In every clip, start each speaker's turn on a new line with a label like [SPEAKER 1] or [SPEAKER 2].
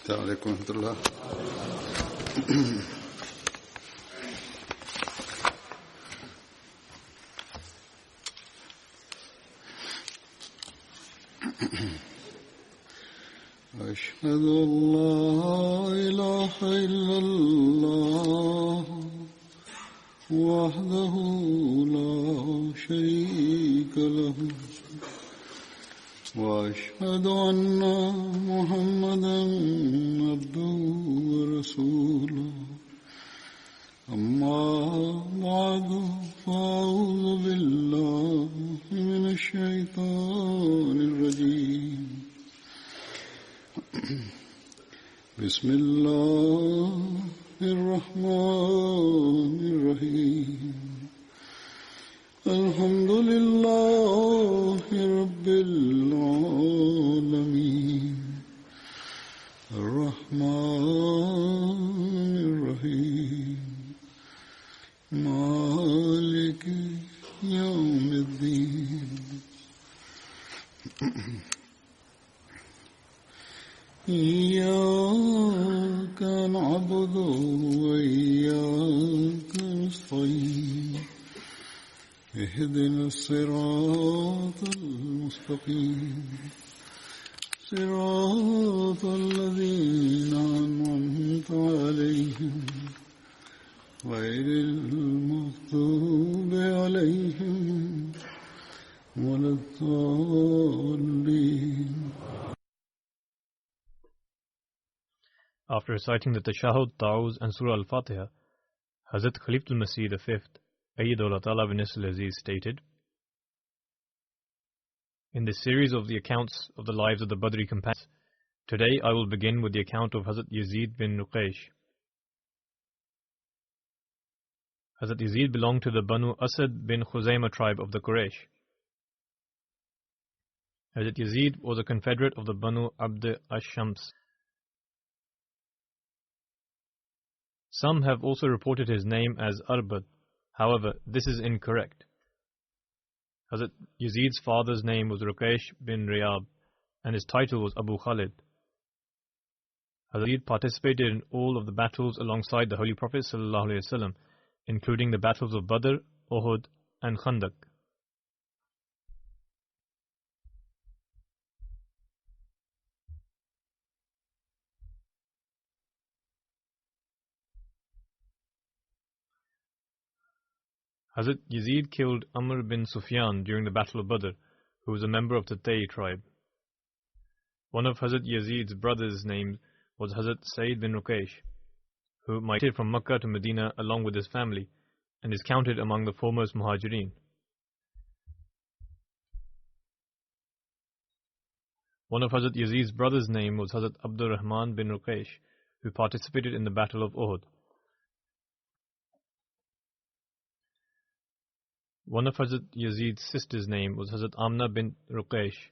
[SPEAKER 1] السلام عليكم ورحمة الله. أشهد أن لا إله إلا الله وحده لا شريك له وأشهد أن محمدا عبده ورسوله أما بعد فأعوذ بالله من الشيطان الرجيم بسم الله الرحمن الرحيم الحمد لله رب العالمين الرحمن الرحيم مالك يوم الدين إياك نعبد وإياك نستعين اهدنا الصراط المستقيم صراط الذين أنعمت عليهم غير المغضوب عليهم ولا الضالين.
[SPEAKER 2] After reciting the Tashahhud, Ta'awuz and Surah Al-Fatiha, Hazrat Khalifatul Masih V, Ayyadullah Ta'ala bin Nasr al-Aziz stated, in this series of the accounts of the lives of the Badri companions, today I will begin with the account of Hazrat Yazid bin Ruqaysh. Hazrat Yazid belonged to the Banu Asad bin Khuzaymah tribe of the Quraysh. Hazrat Yazid was a confederate of the Banu Abd ash-Shams. Some have also reported his name as Arbad. However, this is incorrect. Hazrat Yazid's father's name was Ruqaysh bin Riyab and his title was Abu Khalid. Hazrat Yazid participated in all of the battles alongside the Holy Prophet ﷺ, including the battles of Badr, Uhud and Khandaq. Hazrat Yazid killed Amr bin Sufyan during the Battle of Badr, who was a member of the Tay tribe. One of Hazrat Yazid's brothers' names was Hazrat Sayyid bin Ruqaysh, who migrated from Makkah to Medina along with his family and is counted among the foremost Muhajireen. One of Hazrat Yazid's brothers' name was Hazrat Abdur Rahman bin Ruqaysh, who participated in the Battle of Uhud. One of Hazrat Yazid's sisters' name was Hazrat Amna bint Ruqaysh,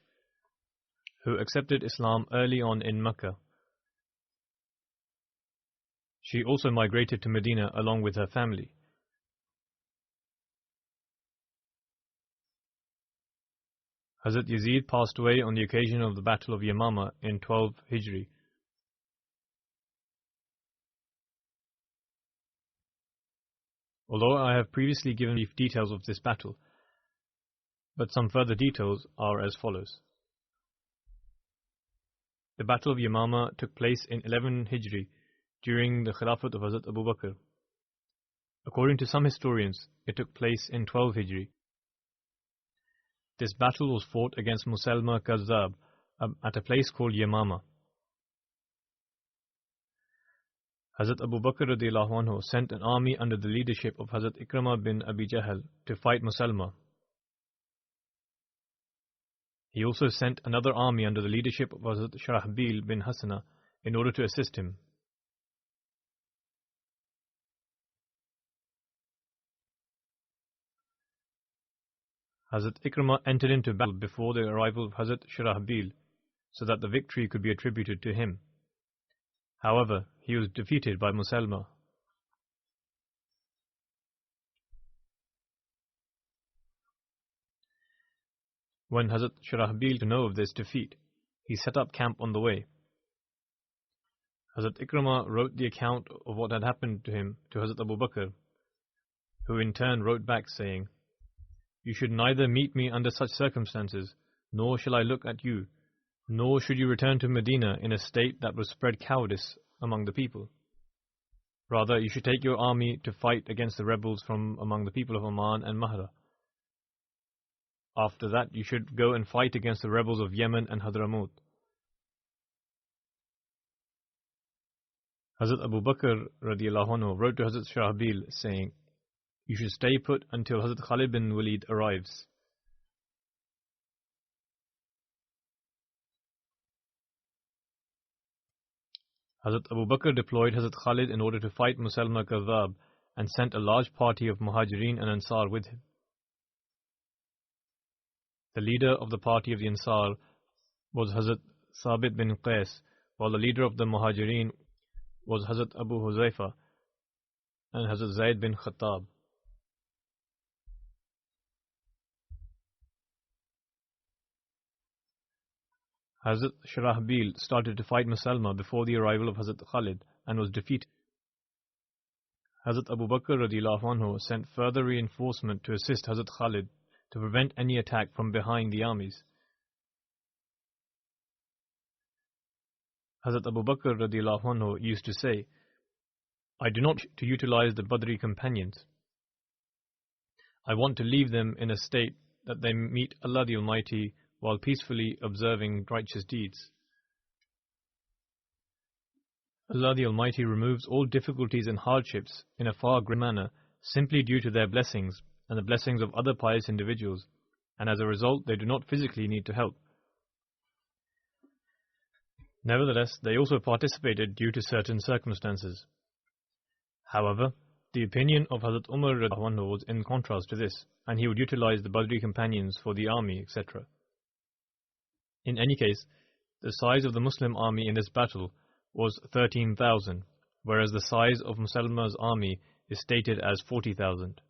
[SPEAKER 2] who accepted Islam early on in Makkah. She also migrated to Medina along with her family. Hazrat Yazid passed away on the occasion of the Battle of Yamama in 12 Hijri. Although I have previously given brief details of this battle, but some further details are as follows. The Battle of Yamama took place in 11 Hijri during the Khilafat of Hazrat Abu Bakr. According to some historians, it took place in 12 Hijri. This battle was fought against Musalma Kazzab at a place called Yamama. Hazrat Abu Bakr radiallahu anhu sent an army under the leadership of Hazrat Ikramah bin Abi Jahl to fight Musalma. He also sent another army under the leadership of Hazrat Sharahbil bin Hasana in order to assist him. Hazrat Ikramah entered into battle before the arrival of Hazrat Sharahbil so that the victory could be attributed to him. However, he was defeated by Musalma. When Hazrat Sharahbil to know of this defeat, he set up camp on the way. Hazrat Ikramah wrote the account of what had happened to him to Hazrat Abu Bakr, who in turn wrote back saying, "You should neither meet me under such circumstances, nor shall I look at you, nor should you return to Medina in a state that would spread cowardice among the people. Rather, you should take your army to fight against the rebels from among the people of Oman and Mahra. After that, you should go and fight against the rebels of Yemen and Hadramaut." Hazrat Abu Bakr radiallahu anhu wrote to Hazrat Shahbil saying, "You should stay put until Hazrat Khalid bin Walid arrives." Hazrat Abu Bakr deployed Hazrat Khalid in order to fight Musalma Kadhab and sent a large party of Muhajirin and Ansar with him. The leader of the party of the Ansar was Hazrat Thabit bin Qais, while the leader of the Muhajirin was Hazrat Abu Huzaifa and Hazrat Zayd bin Khattab. Hazrat Shurahbil started to fight Musalma before the arrival of Hazrat Khalid and was defeated. Hazrat Abu Bakr radiallahu anhu sent further reinforcement to assist Hazrat Khalid to prevent any attack from behind the armies. Hazrat Abu Bakr radiallahu anhu used to say, "I do not wish to utilize the Badri companions. I want to leave them in a state that they meet Allah the Almighty while peacefully observing righteous deeds. Allah the Almighty removes all difficulties and hardships in a far greater manner simply due to their blessings and the blessings of other pious individuals, and as a result they do not physically need to help. Nevertheless, they also participated due to certain circumstances. However, the opinion of Hazrat Umar was in contrast to this, and he would utilize the Badri companions for the army, etc. In any case, the size of the Muslim army in this battle was 13,000, whereas the size of Musalma's army is stated as 40,000.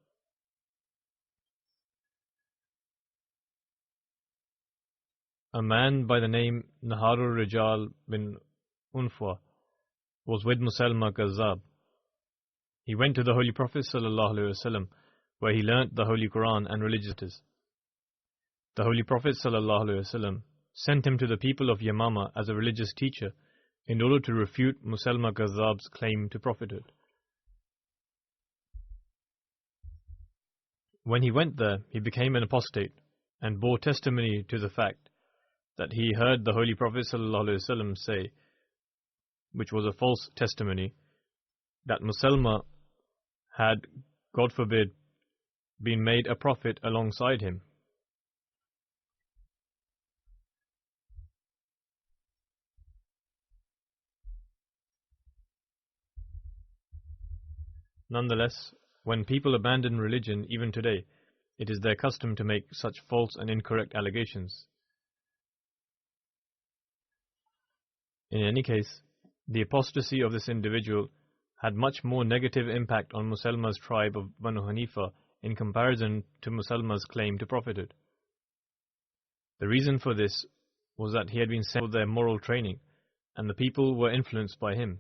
[SPEAKER 2] A man by the name Naharul Rijal bin Unfa was with Musalma Kazzab. He went to the Holy Prophet ﷺ, where he learnt the Holy Quran and religious matters. The Holy Prophet ﷺ sent him to the people of Yamama as a religious teacher in order to refute Musalma Kazzab's claim to prophethood. When he went there, he became an apostate and bore testimony to the fact that he heard the Holy Prophet ﷺ say, which was a false testimony, that Musalma had, God forbid, been made a prophet alongside him. Nonetheless, when people abandon religion even today, it is their custom to make such false and incorrect allegations. In any case, the apostasy of this individual had much more negative impact on Musalma's tribe of Banu Hanifa in comparison to Musalma's claim to prophethood. The reason for this was that he had been sent for their moral training, and the people were influenced by him.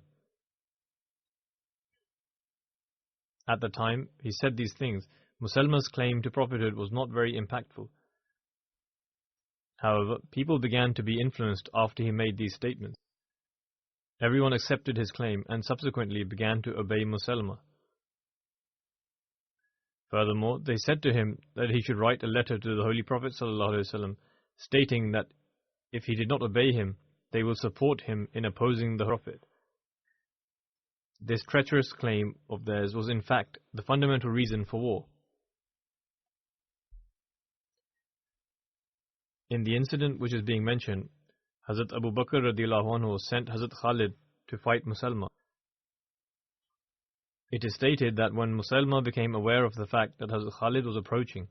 [SPEAKER 2] At the time he said these things, Musalma's claim to prophethood was not very impactful. However, people began to be influenced after he made these statements. Everyone accepted his claim and subsequently began to obey Musalma. Furthermore, they said to him that he should write a letter to the Holy Prophet ﷺ stating that if he did not obey him, they will support him in opposing the Prophet. This treacherous claim of theirs was in fact the fundamental reason for war. In the incident which is being mentioned, Hazrat Abu Bakr radiallahu anhu sent Hazrat Khalid to fight Musalma. It is stated that when Musalma became aware of the fact that Hazrat Khalid was approaching,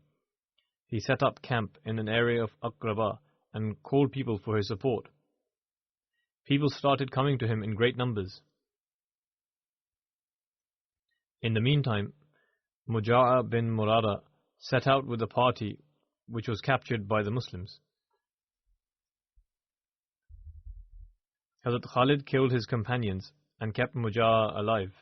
[SPEAKER 2] he set up camp in an area of Aqraba and called people for his support. People started coming to him in great numbers. In the meantime, Muja'a bin Murada set out with a party which was captured by the Muslims. Hazrat Khalid killed his companions and kept Mujaa alive.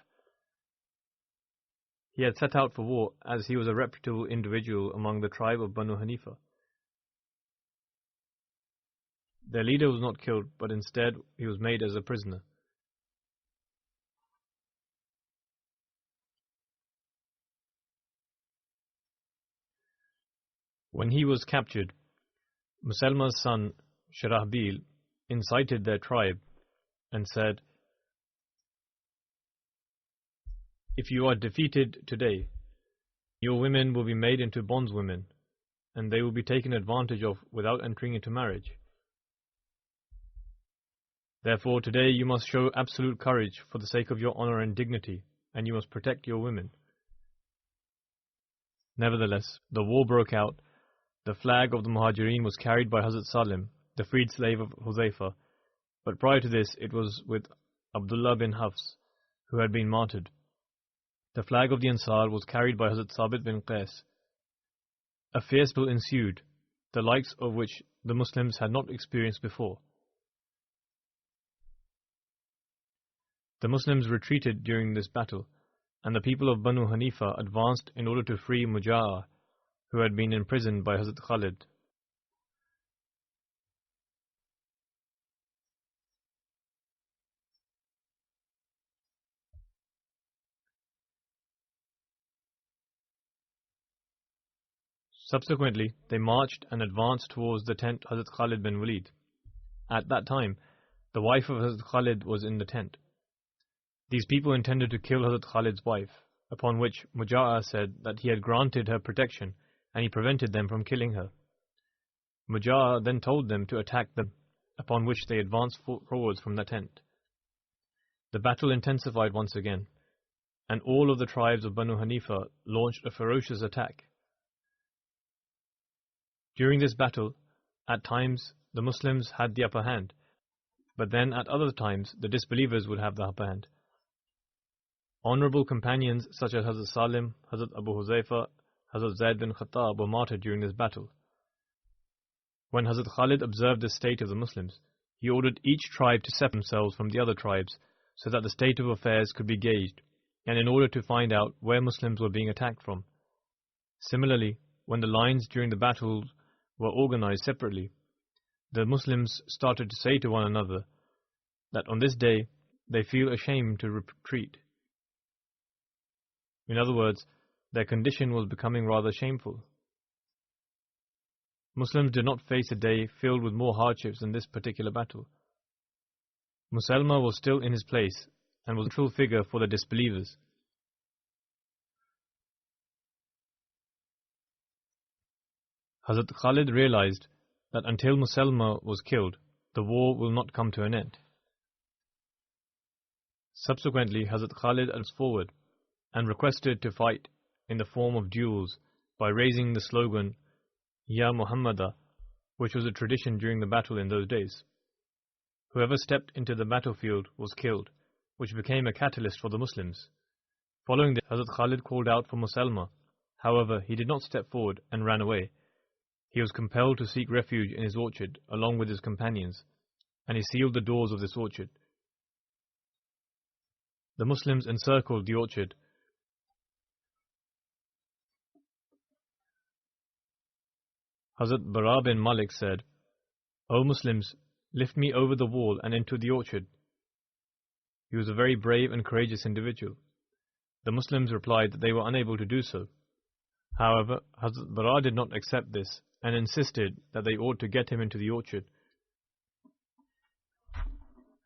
[SPEAKER 2] He had set out for war as he was a reputable individual among the tribe of Banu Hanifa. Their leader was not killed, but instead he was made as a prisoner. When he was captured, Musalma's son Shurahbil incited their tribe and said, "If you are defeated today, your women will be made into bondswomen, and they will be taken advantage of without entering into marriage. Therefore, today you must show absolute courage for the sake of your honor and dignity, and you must protect your women." Nevertheless, the war broke out. The flag of the Muhajirin was carried by Hazrat Salim, the freed slave of Huzaifa, but prior to this it was with Abdullah bin Hafs, who had been martyred. The flag of the Ansar was carried by Hazrat Sabit bin Qais. A fierce battle ensued, the likes of which the Muslims had not experienced before. The Muslims retreated during this battle, and the people of Banu Hanifa advanced in order to free Mujaa, who had been imprisoned by Hazrat Khalid. Subsequently, they marched and advanced towards the tent Hazrat Khalid bin Walid. At that time, the wife of Hazrat Khalid was in the tent. These people intended to kill Hazrat Khalid's wife, upon which Mujaa said that he had granted her protection and he prevented them from killing her. Mujaa then told them to attack them, upon which they advanced forwards from the tent. The battle intensified once again, and all of the tribes of Banu Hanifa launched a ferocious attack. During this battle, at times the Muslims had the upper hand, but then at other times the disbelievers would have the upper hand. Honorable companions such as Hazrat Salim, Hazrat Abu Huzaifa, Hazrat Zaid bin Khattab were martyred during this battle. When Hazrat Khalid observed the state of the Muslims, he ordered each tribe to separate themselves from the other tribes so that the state of affairs could be gauged, and in order to find out where Muslims were being attacked from. Similarly, when the lines during the battles were organized separately, the Muslims started to say to one another that on this day they feel ashamed to retreat. In other words, their condition was becoming rather shameful. Muslims did not face a day filled with more hardships than this particular battle. Musalma was still in his place and was a central figure for the disbelievers. Hazrat Khalid realized that until Musalma was killed, the war will not come to an end. Subsequently, Hazrat Khalid advanced forward and requested to fight in the form of duels by raising the slogan, Ya Muhammada, which was a tradition during the battle in those days. Whoever stepped into the battlefield was killed, which became a catalyst for the Muslims. Following this, Hazrat Khalid called out for Musalma. However, he did not step forward and ran away. He was compelled to seek refuge in his orchard along with his companions, and he sealed the doors of this orchard. The Muslims encircled the orchard. Hazrat Bara bin Malik said, "O Muslims, lift me over the wall and into the orchard." He was a very brave and courageous individual. The Muslims replied that they were unable to do so. However, Hazrat Bara did not accept this and insisted that they ought to get him into the orchard.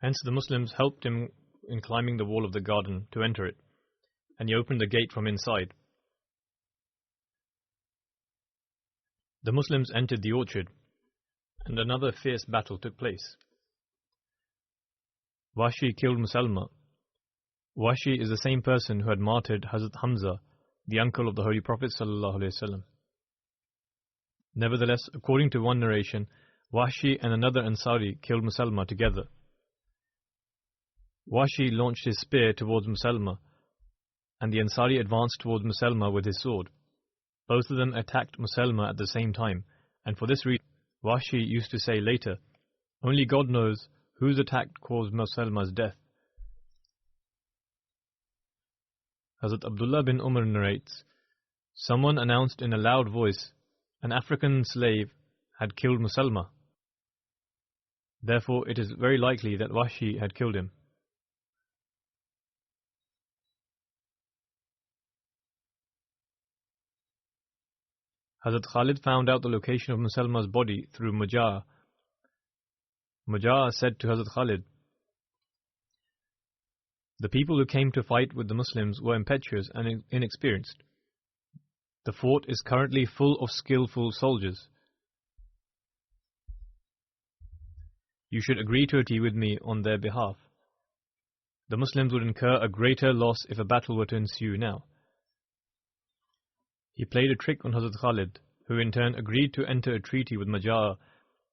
[SPEAKER 2] Hence the Muslims helped him in climbing the wall of the garden to enter it, and he opened the gate from inside. The Muslims entered the orchard, and another fierce battle took place. Wahshi killed Musalma. Wahshi is the same person who had martyred Hazrat Hamza, the uncle of the Holy Prophet ﷺ. Nevertheless, according to one narration, Wahshi and another Ansari killed Musalma together. Wahshi launched his spear towards Musalma, and the Ansari advanced towards Musalma with his sword. Both of them attacked Musalma at the same time, and for this reason, Wahshi used to say later, "Only God knows whose attack caused Musalma's death." Hazrat Abdullah bin Umar narrates, someone announced in a loud voice, an African slave had killed Musalma. Therefore, it is very likely that Wahshi had killed him. Hazrat Khalid found out the location of Musalma's body through Mujah. Mujah said to Hazrat Khalid, the people who came to fight with the Muslims were impetuous and inexperienced. The fort is currently full of skillful soldiers. You should agree to a treaty with me on their behalf. The Muslims would incur a greater loss if a battle were to ensue now. He played a trick on Hazrat Khalid, who in turn agreed to enter a treaty with Mujah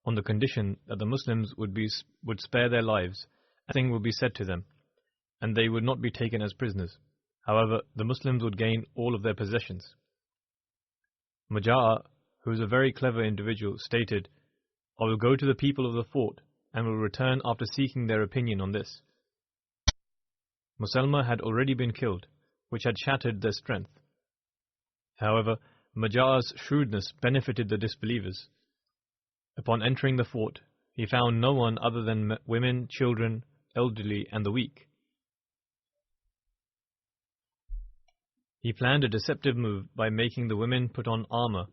[SPEAKER 2] on the condition that the Muslims would spare their lives, nothing would be said to them, and they would not be taken as prisoners. However, the Muslims would gain all of their possessions. Mujah, who is a very clever individual, stated, I will go to the people of the fort and will return after seeking their opinion on this. Musalma had already been killed, which had shattered their strength. However, Mujah's shrewdness benefited the disbelievers. Upon entering the fort, he found no one other than women, children, elderly, and the weak. He planned a deceptive move by making the women put on armor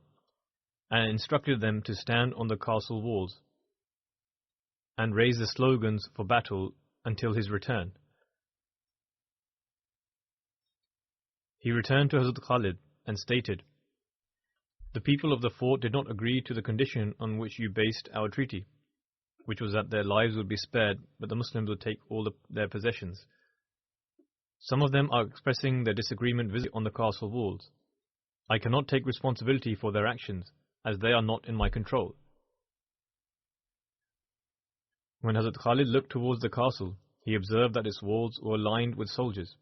[SPEAKER 2] and instructed them to stand on the castle walls and raise the slogans for battle until his return. He returned to Hazrat Khalid and stated, the people of the fort did not agree to the condition on which you based our treaty, which was that their lives would be spared, but the Muslims would take all their possessions. Some of them are expressing their disagreement visibly on the castle walls. I cannot take responsibility for their actions, as they are not in my control. When Hazrat Khalid looked towards the castle, he observed that its walls were lined with soldiers.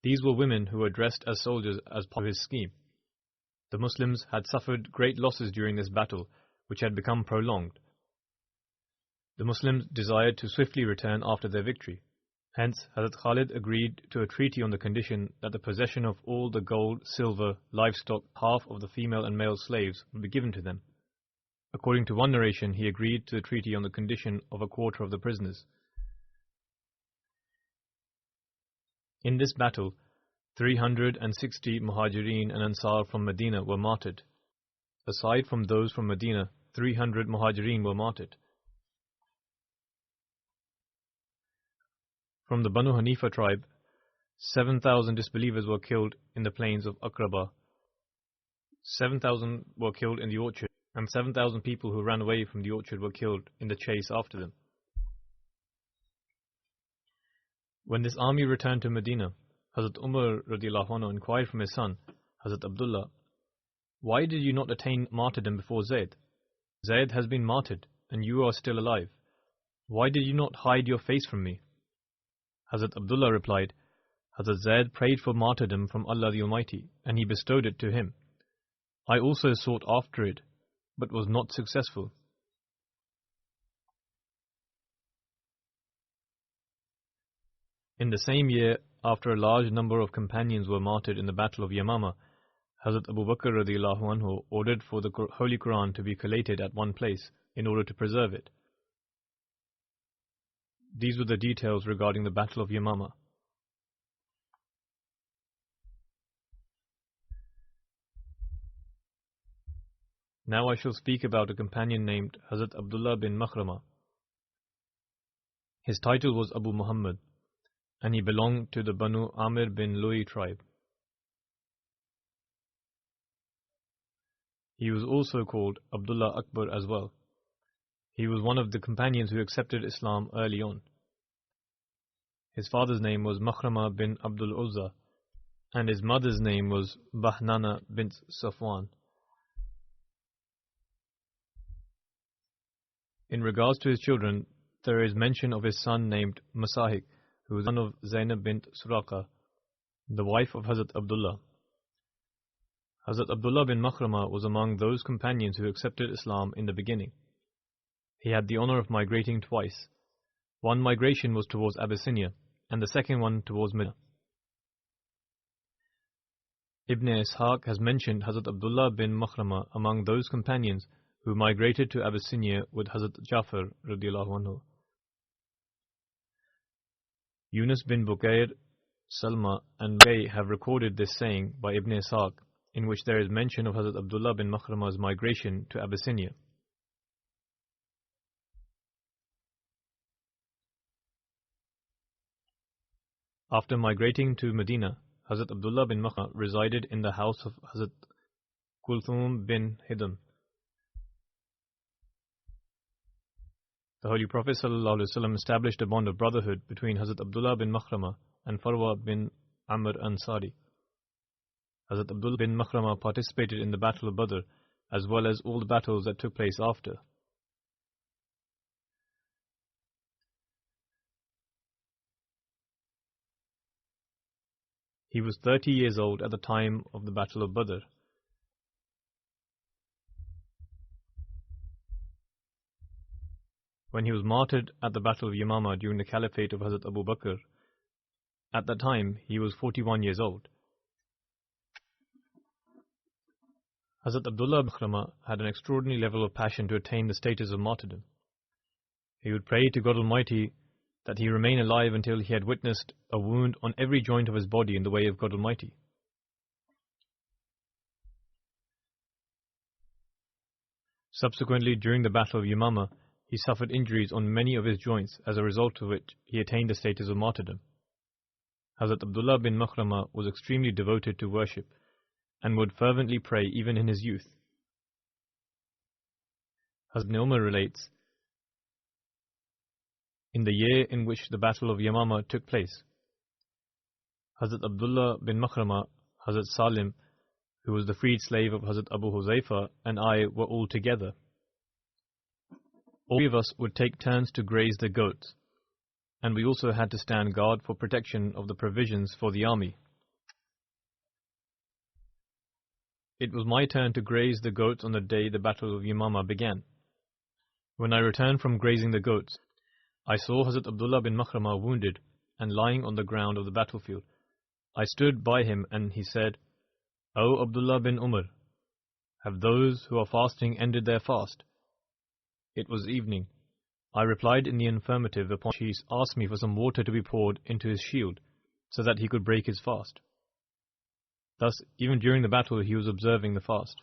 [SPEAKER 2] These were women who were dressed as soldiers as part of his scheme. The Muslims had suffered great losses during this battle, which had become prolonged. The Muslims desired to swiftly return after their victory. Hence, Hazrat Khalid agreed to a treaty on the condition that the possession of all the gold, silver, livestock, half of the female and male slaves would be given to them. According to one narration, he agreed to the treaty on the condition of a quarter of the prisoners. In this battle, 360 Muhajirin and Ansar from Medina were martyred. Aside from those from Medina, 300 Muhajirin were martyred. From the Banu Hanifa tribe, 7,000 disbelievers were killed in the plains of Aqraba. 7,000 were killed in the orchard, and 7,000 people who ran away from the orchard were killed in the chase after them. When this army returned to Medina, Hazrat Umar radiallahu anhu inquired from his son, Hazrat Abdullah, why did you not attain martyrdom before Zayd? Zayd has been martyred, and you are still alive. Why did you not hide your face from me? Hazrat Abdullah replied, Hazrat Zayd prayed for martyrdom from Allah the Almighty, and He bestowed it to him. I also sought after it, but was not successful. In the same year, after a large number of companions were martyred in the Battle of Yamama, Hazrat Abu Bakr radiallahu anhu ordered for the Holy Quran to be collated at one place in order to preserve it. These were the details regarding the Battle of Yamama. Now I shall speak about a companion named Hazrat Abdullah bin Makhrama. His title was Abu Muhammad, and he belonged to the Banu Amir bin Lui tribe. He was also called Abdullah Akbar as well. He was one of the companions who accepted Islam early on. His father's name was Makhrama bin Abdul Uzza, and his mother's name was Bahnana bint Safwan. In regards to his children, there is mention of his son named Masahik, who was son of Zainab bint Suraqa, the wife of Hazrat Abdullah. Hazrat Abdullah bin Makhrama was among those companions who accepted Islam in the beginning. He had the honor of migrating twice. One migration was towards Abyssinia, and the second one towards Medina. Ibn Ishaq has mentioned Hazrat Abdullah bin Makhrama among those companions who migrated to Abyssinia with Hazrat Jafar radiallahu anhu. Yunus bin Bukair, Salma and Bay have recorded this saying by Ibn Ishaq, in which there is mention of Hazrat Abdullah bin Makhrama's migration to Abyssinia. After migrating to Medina, Hazrat Abdullah bin Makhrama resided in the house of Hazrat Kulthum bin Hidam. The Holy Prophet ﷺ established a bond of brotherhood between Hazrat Abdullah bin Makhrama and Farwa bin Amr Ansari. Hazrat Abdullah bin Makhrama participated in the Battle of Badr as well as all the battles that took place after. He was 30 years old at the time of the Battle of Badr. When he was martyred at the Battle of Yamama during the Caliphate of Hazrat Abu Bakr, at that time he was 41 years old. Hazrat Abdullah bin Makhrama had an extraordinary level of passion to attain the status of martyrdom. He would pray to God Almighty that he remain alive until he had witnessed a wound on every joint of his body in the way of God Almighty. Subsequently, during the Battle of Yamama, he suffered injuries on many of his joints, as a result of which he attained the status of martyrdom. Hazrat Abdullah bin Makhrama was extremely devoted to worship and would fervently pray even in his youth. Hazrat Umar relates, in the year in which the Battle of Yamama took place, Hazrat Abdullah bin Makhrama, Hazrat Salim, who was the freed slave of Hazrat Abu Huzaifa, and I were all together. All of us would take turns to graze the goats, and we also had to stand guard for protection of the provisions for the army. It was my turn to graze the goats on the day the Battle of Yamama began. When I returned from grazing the goats, I saw Hazrat Abdullah bin Makhrama wounded and lying on the ground of the battlefield. I stood by him and he said, "O Abdullah bin Umar, have those who are fasting ended their fast?" It was evening. I replied in the affirmative, upon which he asked me for some water to be poured into his shield so that he could break his fast. Thus, even during the battle, he was observing the fast.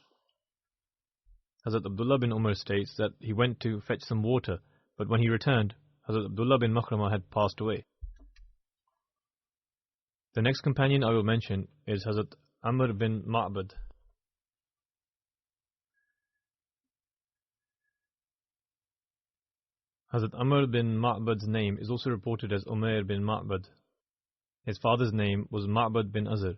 [SPEAKER 2] Hazrat Abdullah bin Umar states that he went to fetch some water, but when he returned, Hazrat Abdullah bin Makhrama had passed away. The next companion I will mention is Hazrat Amr bin Ma'bad. Hazrat Amr bin Ma'bad's name is also reported as Umair bin Ma'bad. His father's name was Ma'bad bin Azr.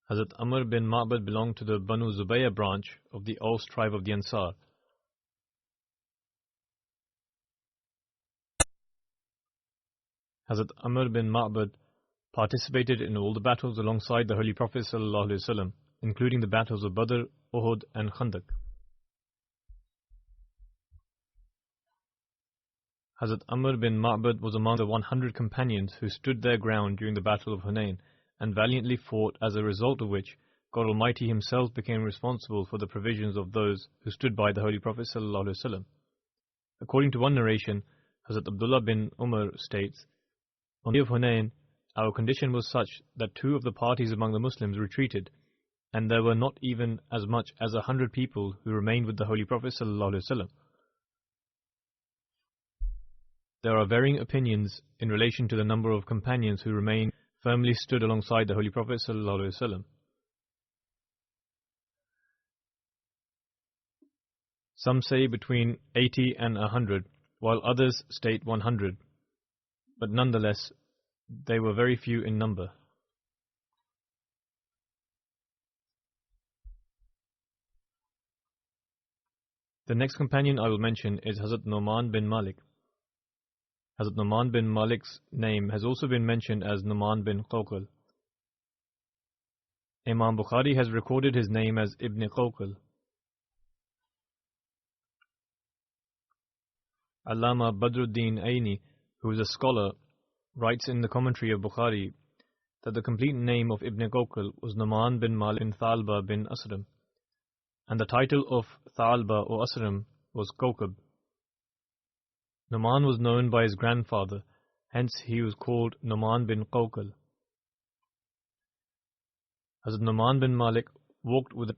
[SPEAKER 2] Hazrat Amr bin Ma'bad belonged to the Banu Zubayr branch of the Aus tribe of the Ansar. Hazrat Amr bin Ma'bad participated in all the battles alongside the Holy Prophet ﷺ, including the battles of Badr, Uhud and Khandaq. Hazrat Amr bin Ma'bad was among the 100 companions who stood their ground during the Battle of Hunain and valiantly fought, as a result of which God Almighty Himself became responsible for the provisions of those who stood by the Holy Prophet ﷺ. According to one narration, Hazrat Abdullah bin Umar states, "On the day of Hunain, our condition was such that 2 of the parties among the Muslims retreated, and there were not even as much as 100 people who remained with the Holy Prophet ﷺ. There are varying opinions in relation to the number of companions who remained firmly stood alongside the Holy Prophet ﷺ. Some say between 80 and 100, while others state 100, but nonetheless, they were very few in number. The next companion I will mention is Hazrat Nu'man bin Malik. Hazrat Nu'man bin Malik's name has also been mentioned as Nu'man bin Qawqal. Imam Bukhari has recorded his name as Ibn Qawqal. Allama Badruddin Aini, who is a scholar, writes in the commentary of Bukhari that the complete name of Ibn Qawqal was Nu'man bin Malik bin Thalba bin Asram, and the title of Thalba or Asram was Kawkab. Nu'man was known by his grandfather, hence he was called Nu'man bin Qawqal. Hazrat Nu'man bin Malik walked with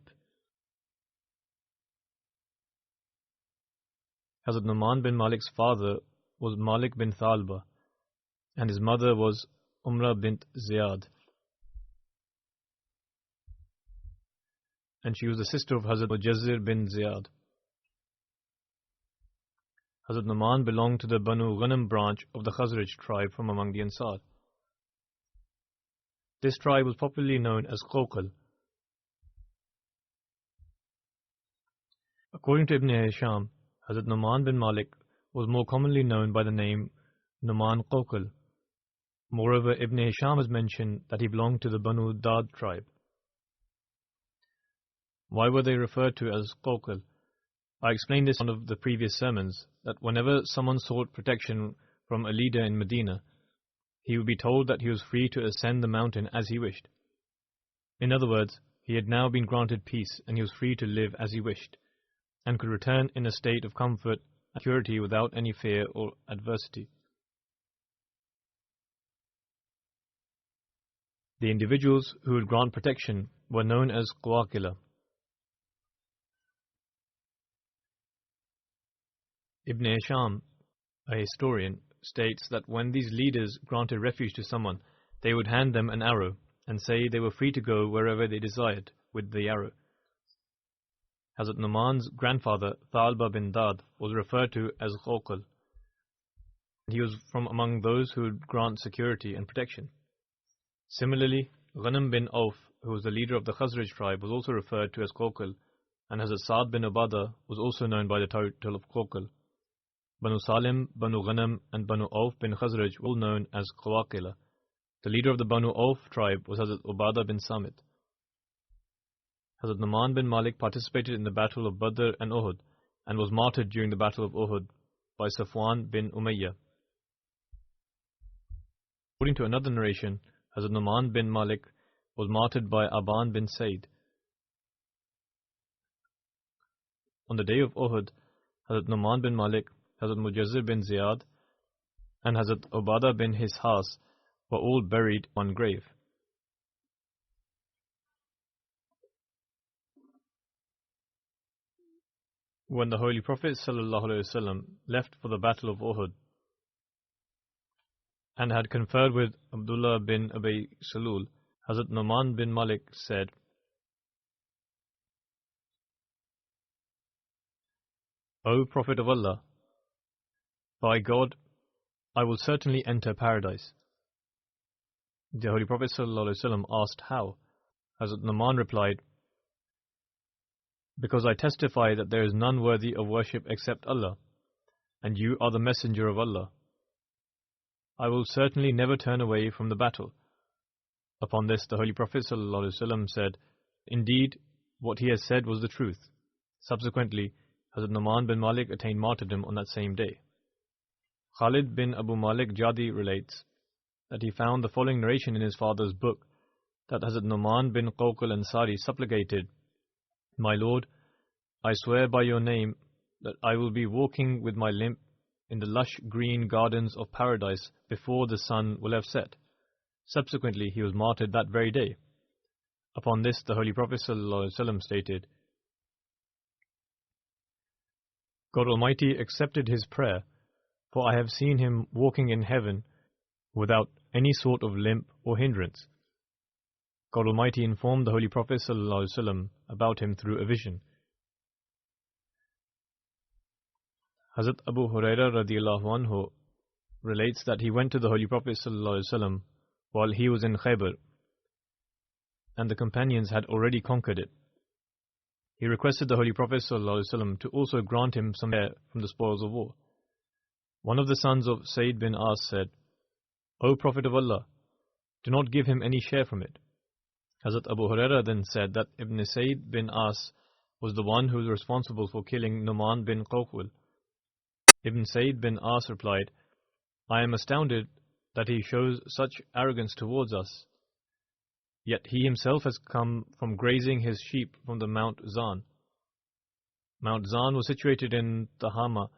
[SPEAKER 2] Hazrat Nu'man bin Malik's father was Malik bin Thalba, and his mother was Umrah bint Ziyad, and she was the sister of Hazrat Mujazzir bin Ziyad. Hazrat Nu'man belonged to the Banu Ghanam branch of the Khazraj tribe from among the Ansar. This tribe was popularly known as Qawqal. According to Ibn Hisham, Hazrat Nu'man bin Malik was more commonly known by the name Nu'man Qawqal. Moreover, Ibn Hisham has mentioned that he belonged to the Banu Dad tribe. Why were they referred to as Qawqal? I explained this in one of the previous sermons, that whenever someone sought protection from a leader in Medina, he would be told that he was free to ascend the mountain as he wished. In other words, he had now been granted peace and he was free to live as he wished, and could return in a state of comfort and security without any fear or adversity. The individuals who would grant protection were known as Qawaqila. Ibn Hisham, a historian, states that when these leaders granted refuge to someone, they would hand them an arrow and say they were free to go wherever they desired with the arrow. Hazrat Nu'man's grandfather, Thalba bin Dad, was referred to as Qawqal. He was from among those who would grant security and protection. Similarly, Ghanam bin Auf, who was the leader of the Khazraj tribe, was also referred to as Qawqal, and Hazrat Sa'd bin Ubadah was also known by the title of Qawqal. Banu Salim, Banu Ghanam, and Banu Auf bin Khazraj were all known as Qawaqila. The leader of the Banu Auf tribe was Hazrat Ubadah bin Samit. Hazrat Nu'man bin Malik participated in the battle of Badr and Uhud, and was martyred during the battle of Uhud by Safwan bin Umayyah. According to another narration, Hazrat Nu'man bin Malik was martyred by Aban bin Said. On the day of Uhud, Hazrat Nu'man bin Malik, Hazrat Mujazzir bin Ziyad, and Hazrat Ubadah bin Hishas were all buried in one grave. When the Holy Prophet ﷺ left for the Battle of Uhud and had conferred with Abdullah bin Abi Salul, Hazrat Nu'man bin Malik said, "O Prophet of Allah, by God, I will certainly enter paradise." The Holy Prophet ﷺ asked how. Hazrat Nu'man replied, "Because I testify that there is none worthy of worship except Allah, and you are the messenger of Allah. I will certainly never turn away from the battle." Upon this, the Holy Prophet ﷺ said, "Indeed, what he has said was the truth." Subsequently, Hazrat Nu'man bin Malik attained martyrdom on that same day. Khalid bin Abu Malik Jadi relates that he found the following narration in his father's book, that Hazrat Nu'man bin Qawqal Ansari supplicated, "My Lord, I swear by your name that I will be walking with my limp in the lush green gardens of paradise before the sun will have set." Subsequently, he was martyred that very day. Upon this, the Holy Prophet ﷺ stated, "God Almighty accepted his prayer, for I have seen him walking in heaven without any sort of limp or hindrance." God Almighty informed the Holy Prophet ﷺ about him through a vision. Hazrat Abu Hurairah radiyallahu anhu relates that he went to the Holy Prophet ﷺ while he was in Khaybar, and the companions had already conquered it. He requested the Holy Prophet ﷺ to also grant him some share from the spoils of war. One of the sons of Sayyid bin As said, "O Prophet of Allah, do not give him any share from it." Hazrat Abu Hurairah then said that Ibn Sayyid bin As was the one who was responsible for killing Nu'man bin Qawqal. Ibn Sayyid bin As replied, "I am astounded that he shows such arrogance towards us. Yet he himself has come from grazing his sheep from the Mount Zan. Mount Zan was situated in Tahama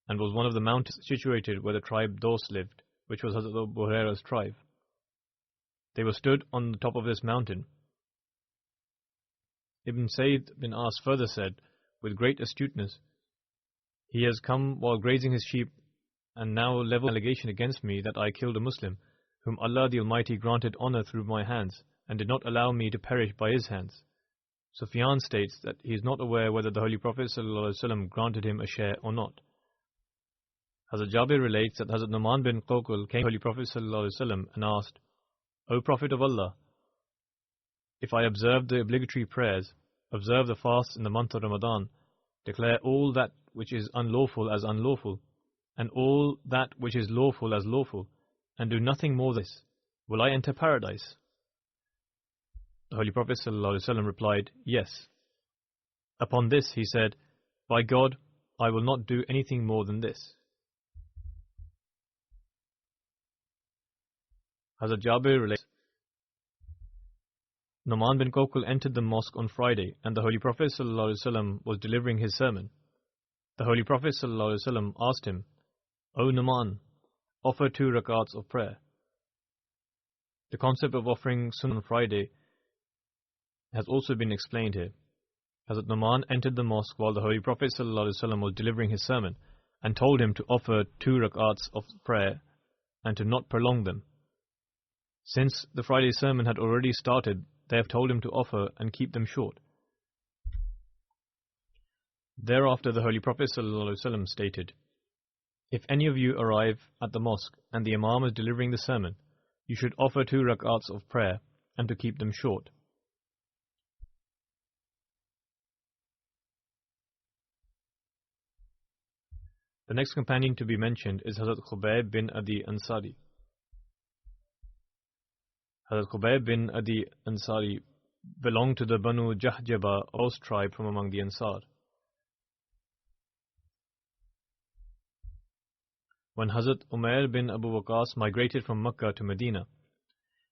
[SPEAKER 2] and was one of the mountains situated where the tribe Dos lived, which was Hazrat Abu Huraira's tribe. They were stood on the top of this mountain. Ibn Sayyid bin As further said, with great astuteness, "He has come while grazing his sheep and now level allegation against me that I killed a Muslim, whom Allah the Almighty granted honor through my hands and did not allow me to perish by his hands." Sufyan states that he is not aware whether the Holy Prophet ﷺ granted him a share or not. Hazrat Jabir relates that Hazrat Numan bin Qawqal came to the Holy Prophet ﷺ and asked, "O Prophet of Allah, if I observe the obligatory prayers, observe the fast in the month of Ramadan, declare all that which is unlawful as unlawful, and all that which is lawful as lawful, and do nothing more than this, will I enter paradise?" The Holy Prophet ﷺ replied, "Yes." Upon this he said, "By God, I will not do anything more than this." Hazrat Jabir relates, Numan bin Qawqal entered the mosque on Friday and the Holy Prophet ﷺ was delivering his sermon. The Holy Prophet ﷺ asked him, "O Numan, offer 2 rakats of prayer." The concept of offering Sunnah on Friday has also been explained here. Hazrat Numan entered the mosque while the Holy Prophet ﷺ was delivering his sermon and told him to offer 2 rakats of prayer and to not prolong them. Since the Friday sermon had already started, they have told him to offer and keep them short. Thereafter the Holy Prophet ﷺ stated, "If any of you arrive at the mosque and the Imam is delivering the sermon, you should offer 2 rakats of prayer and to keep them short." The next companion to be mentioned is Hazrat Khubayb bin Adi Ansari. Hazrat Khubayb bin Adi Ansari belonged to the Banu Jahjaba Aus tribe from among the Ansar. When Hazrat Umair bin Abu Waqas migrated from Makkah to Medina,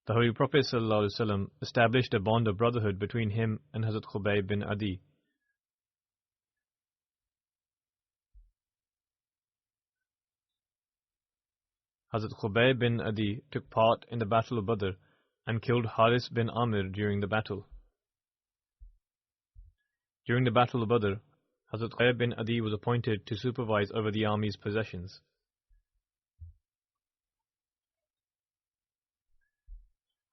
[SPEAKER 2] the Holy Prophet ﷺ established a bond of brotherhood between him and Hazrat Khubayb bin Adi. Hazrat Khubayb bin Adi took part in the Battle of Badr and killed Haris bin Amir during the battle. During the Battle of Badr, Hazrat Khubayb bin Adi was appointed to supervise over the army's possessions.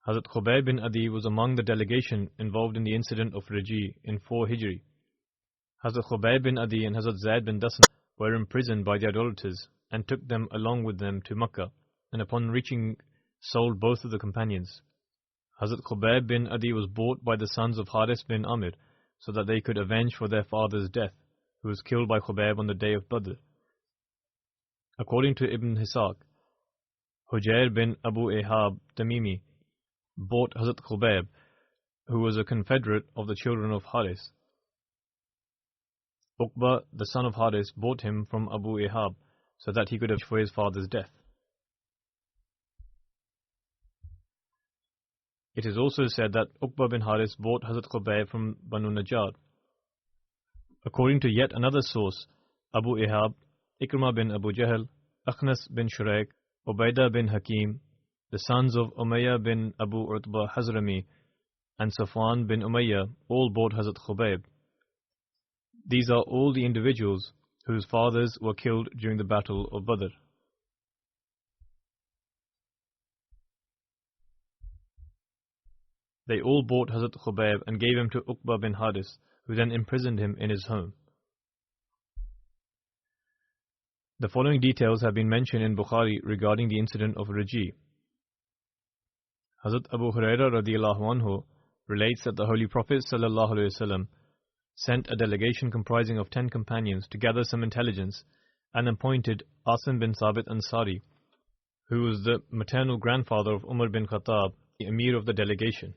[SPEAKER 2] Hazrat Khubayb bin Adi was among the delegation involved in the incident of Raji in 4 Hijri. Hazrat Khubayb bin Adi and Hazrat Zaid bin Dasna were imprisoned by the idolaters and took them along with them to Makkah, and upon reaching sold both of the companions. Hazrat Khubayb bin Adi was bought by the sons of Haris bin Amir so that they could avenge for their father's death, who was killed by Khubayb on the day of Badr. According to Ibn Hisaq, Hujair bin Abu Ihab Tamimi bought Hazrat Khubayb, who was a confederate of the children of Haris. Uqba, the son of Haris, bought him from Abu Ihab so that he could avenge for his father's death. It is also said that Uqba bin Haris bought Hazrat Khubayb from Banu Najjar. According to yet another source, Abu Ihab, Ikrimah bin Abu Jahl, Akhnas bin Shuraik, Ubaidah bin Hakim, the sons of Umayyah bin Abu Utbah Hazrami, and Safwan bin Umayyah all bought Hazrat Khubayb. These are all the individuals whose fathers were killed during the Battle of Badr. They all bought Hazrat Khubayb and gave him to Uqba bin Haris, who then imprisoned him in his home. The following details have been mentioned in Bukhari regarding the incident of Raji. Hazrat Abu Huraira radiyallahu anhu relates that the Holy Prophet sallallahu alaihi wasallam sent a delegation comprising of 10 companions to gather some intelligence and appointed Asim bin Thabit Ansari, who was the maternal grandfather of Umar bin Khattab, the emir of the delegation.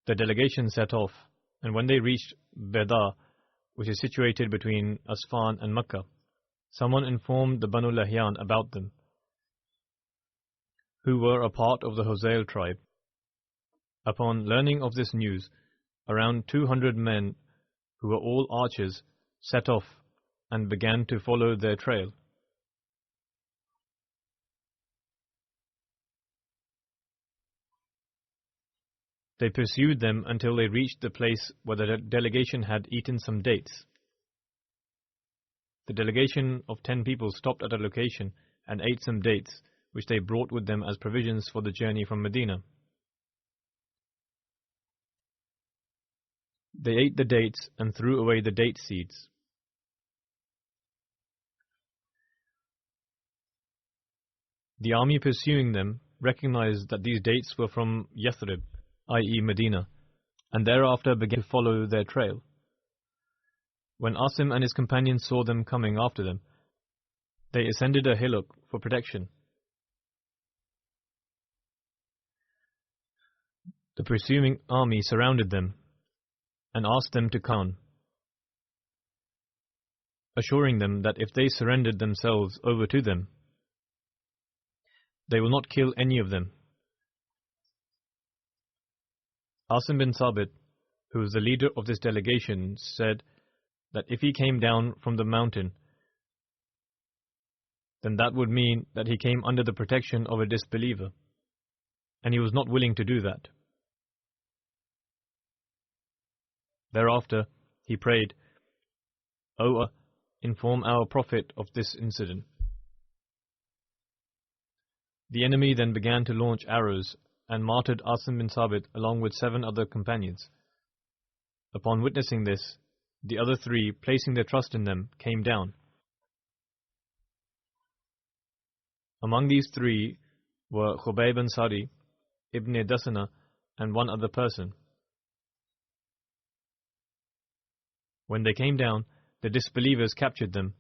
[SPEAKER 2] The delegation set off, and when they reached Beda, which is situated between Asfan and Makkah, someone informed the Banu Lahyan about them, who were a part of the Huzayl tribe. Upon learning of this news, around 200 men, who were all archers, set off and began to follow their trail. They pursued them until they reached the place where the delegation had eaten some dates. The delegation of 10 people stopped at a location and ate some dates, which they brought with them as provisions for the journey from Medina. They ate the dates and threw away the date seeds. The army pursuing them recognized that these dates were from Yathrib, i.e. Medina, and thereafter began to follow their trail. When Asim and his companions saw them coming after them, they ascended a hillock for protection. The pursuing army surrounded them and asked them to come on, assuring them that if they surrendered themselves over to them, they will not kill any of them. Asim bin Sabit, who was the leader of this delegation, said that if he came down from the mountain, then that would mean that he came under the protection of a disbeliever, and he was not willing to do that. Thereafter, he prayed, "O Allah, inform our Prophet of this incident." The enemy then began to launch arrows and martyred Asim bin Sabit along with 7 other companions. Upon witnessing this, the other 3, placing their trust in them, came down. Among these 3 were Khubayb Ansari, Ibn Dasana, and 1 other person. When they came down, the disbelievers captured them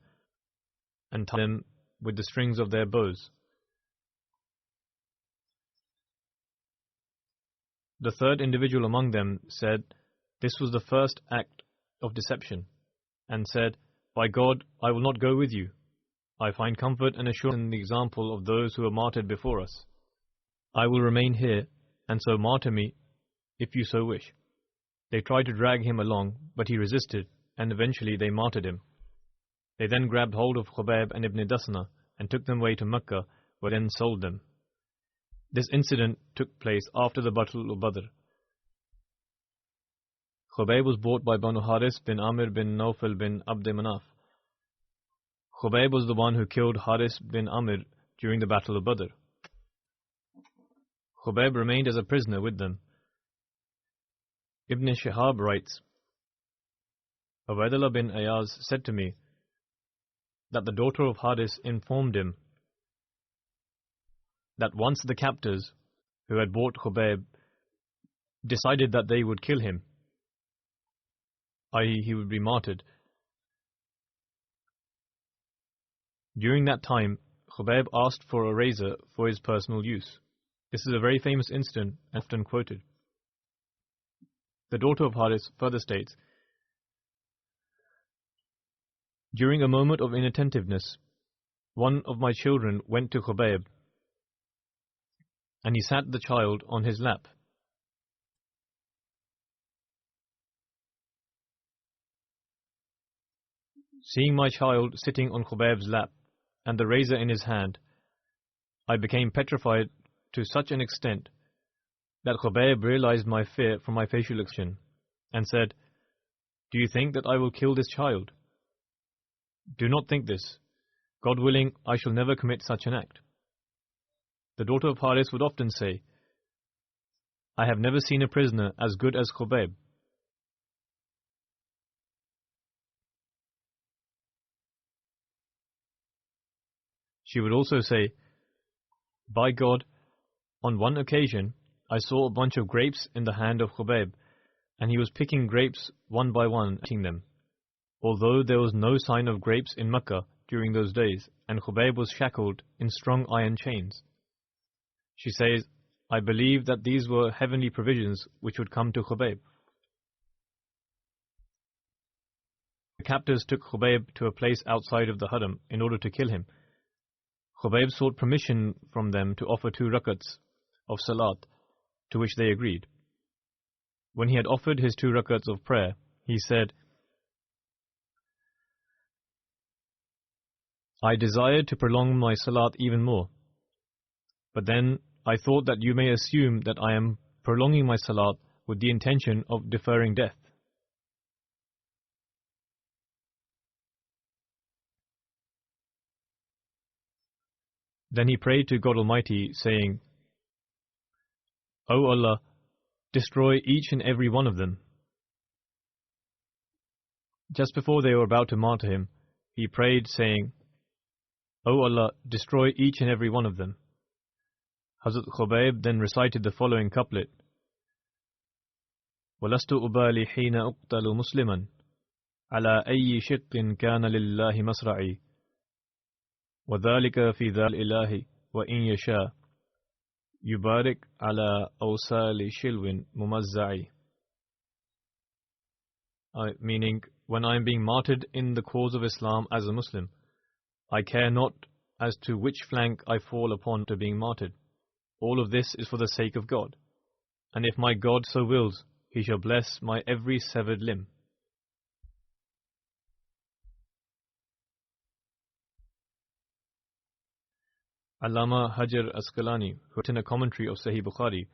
[SPEAKER 2] and tied them with the strings of their bows. The 3rd individual among them said this was the first act of deception, and said, "By God, I will not go with you. I find comfort and assurance in the example of those who were martyred before us. I will remain here, and so martyr me, if you so wish." They tried to drag him along, but he resisted, and eventually they martyred him. They then grabbed hold of Khubayb and Ibn Dasna and took them away to Mecca, where then sold them. This incident took place after the Battle of Badr. Khubayb was bought by Banu Haris bin Amir bin Nawfal bin Abd Manaf. Khubayb was the one who killed Haris bin Amir during the Battle of Badr. Khubayb remained as a prisoner with them. Ibn Shihab writes, Ubaydullah bin Ayaz said to me that the daughter of Haris informed him that once the captors who had bought Khubayb decided that they would kill him, i.e. he would be martyred. During that time, Khubayb asked for a razor for his personal use. This is a very famous incident, often quoted. The daughter of Haris further states, "During a moment of inattentiveness, one of my children went to Khubayb, and he sat the child on his lap. Seeing my child sitting on Khubayb's lap and the razor in his hand, I became petrified to such an extent that Khubayb realized my fear from my facial expression and said, 'Do you think that I will kill this child? Do not think this. God willing, I shall never commit such an act.' The daughter of Haris would often say, 'I have never seen a prisoner as good as Khubayb.' She would also say, 'By God, on one occasion I saw a bunch of grapes in the hand of Khubayb, and he was picking grapes one by one, eating them, although there was no sign of grapes in Mecca during those days, and Khubayb was shackled in strong iron chains.' She says, 'I believe that these were heavenly provisions which would come to Khubayb.' The captors took Khubayb to a place outside of the Haram in order to kill him. Khubayb sought permission from them to offer 2 rakats of salat, to which they agreed. When he had offered his 2 rakats of prayer, he said, I desired to prolong my salat even more, but then I thought that you may assume that I am prolonging my salat with the intention of deferring death. Then he prayed to God Almighty, saying, O Allah, destroy each and every one of them. Just before they were about to martyr him, he prayed, saying, O Allah, destroy each and every one of them. Hazrat Khubayb then recited the following couplet, وَلَسْتُ أُبَالِي حِينَ أُقْتَلُ مُسْلِمًا عَلَى أَيِّ شِقٍّ كَانَ لِلَّهِ مَصْرَعِي وَذَلِكَ فِي ذَا الْإِلَهِ وَإِنْ يَشَاء يُبَارِكْ عَلَى أَوْسَالِ شِلْوٍ مُمَزَّعِي. Meaning, when I am being martyred in the cause of Islam as a Muslim, I care not as to which flank I fall upon to being martyred. All of this is for the sake of God. And if my God so wills, He shall bless my every severed limb. Allama Hajar Asqalani, who wrote in a commentary of Sahih Bukhari,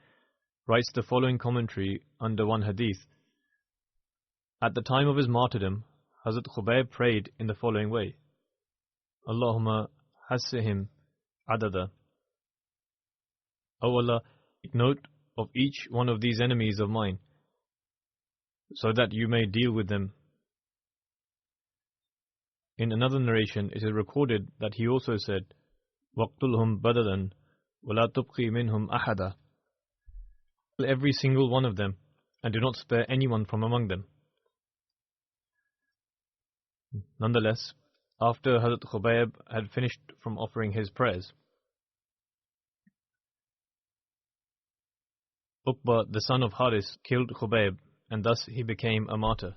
[SPEAKER 2] writes the following commentary under one hadith. At the time of his martyrdom, Hazrat Khubayb prayed in the following way, Allahumma hassihim adada. O Allah, take note of each one of these enemies of mine, so that you may deal with them. In another narration, it is recorded that he also said, وَقْتُلْهُمْ بَدَدًا وَلَا تُبْقِي مِنْهُمْ أَحَدًا. Kill every single one of them, and do not spare anyone from among them. Nonetheless, after Hazrat Khubayb had finished from offering his prayers, Uqba, the son of Haris, killed Khubayb, and thus he became a martyr.